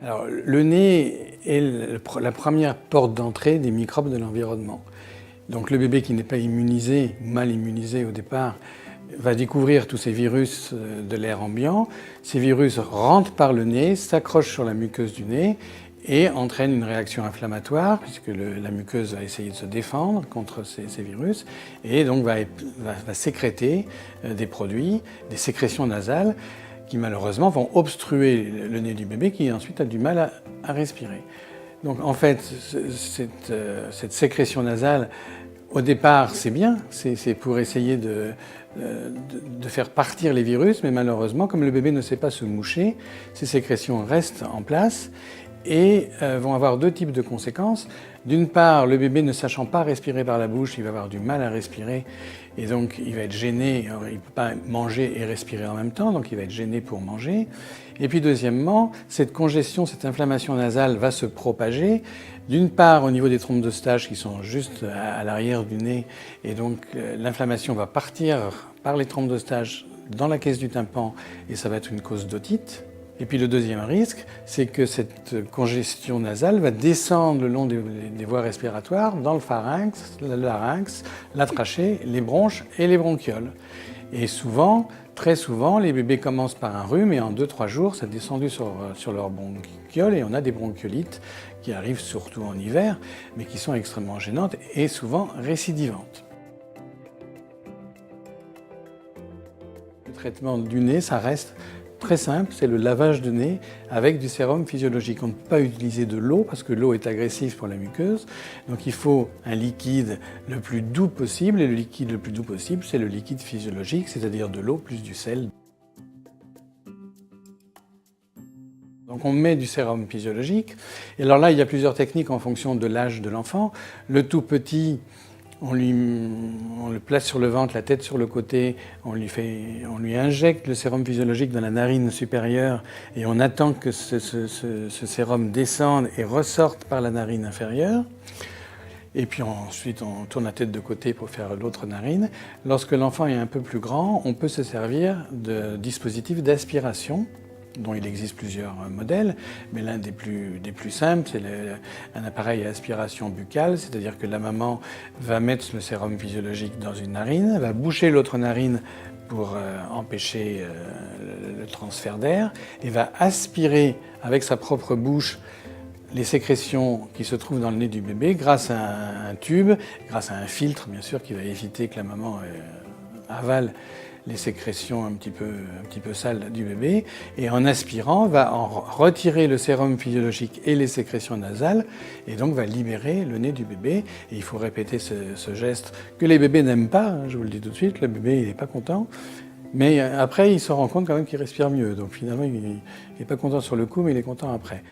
Alors, le nez est la première porte d'entrée des microbes de l'environnement. Donc le bébé qui n'est pas immunisé, mal immunisé au départ, va découvrir tous ces virus de l'air ambiant. Ces virus rentrent par le nez, s'accrochent sur la muqueuse du nez et entraînent une réaction inflammatoire puisque la muqueuse va essayer de se défendre contre ces virus et donc va sécréter des produits, des sécrétions nasales qui malheureusement vont obstruer le nez du bébé qui ensuite a du mal à respirer. Donc en fait, cette sécrétion nasale, au départ, c'est bien, c'est pour essayer de faire partir les virus, mais malheureusement, comme le bébé ne sait pas se moucher, ces sécrétions restent en place et vont avoir deux types de conséquences. D'une part, le bébé ne sachant pas respirer par la bouche, il va avoir du mal à respirer et donc il va être gêné, il ne peut pas manger et respirer en même temps, donc il va être gêné pour manger. Et puis deuxièmement, cette congestion, cette inflammation nasale va se propager, d'une part au niveau des trompes de Stach qui sont juste à l'arrière du nez, et donc l'inflammation va partir par les trompes de Stach dans la caisse du tympan et ça va être une cause d'otite. Et puis le deuxième risque, c'est que cette congestion nasale va descendre le long des voies respiratoires, dans le pharynx, le larynx, la trachée, les bronches et les bronchioles. Et souvent, très souvent, les bébés commencent par un rhume et en 2-3 jours, ça descendu sur leurs bronchioles et on a des bronchiolites qui arrivent surtout en hiver, mais qui sont extrêmement gênantes et souvent récidivantes. Le traitement du nez, ça reste très simple, c'est le lavage de nez avec du sérum physiologique. On ne peut pas utiliser de l'eau parce que l'eau est agressive pour la muqueuse. Donc il faut un liquide le plus doux possible et le liquide le plus doux possible, c'est le liquide physiologique, c'est-à-dire de l'eau plus du sel. Donc on met du sérum physiologique. Et alors là, il y a plusieurs techniques en fonction de l'âge de l'enfant. Le tout petit, on le place sur le ventre, la tête sur le côté, on lui injecte le sérum physiologique dans la narine supérieure et on attend que ce sérum descende et ressorte par la narine inférieure. Et puis ensuite, on tourne la tête de côté pour faire l'autre narine. Lorsque l'enfant est un peu plus grand, on peut se servir de dispositifs d'aspiration, dont il existe plusieurs modèles, mais l'un des plus simples, c'est un appareil à aspiration buccale, c'est-à-dire que la maman va mettre le sérum physiologique dans une narine, va boucher l'autre narine pour empêcher le transfert d'air, et va aspirer avec sa propre bouche les sécrétions qui se trouvent dans le nez du bébé grâce à un tube, grâce à un filtre bien sûr qui va éviter que la maman avale les sécrétions un petit peu sales du bébé, et en aspirant va en retirer le sérum physiologique et les sécrétions nasales et donc va libérer le nez du bébé. Et il faut répéter ce geste que les bébés n'aiment pas, hein, je vous le dis tout de suite, le bébé il n'est pas content, mais après il se rend compte quand même qu'il respire mieux, donc finalement il n'est pas content sur le coup mais il est content après.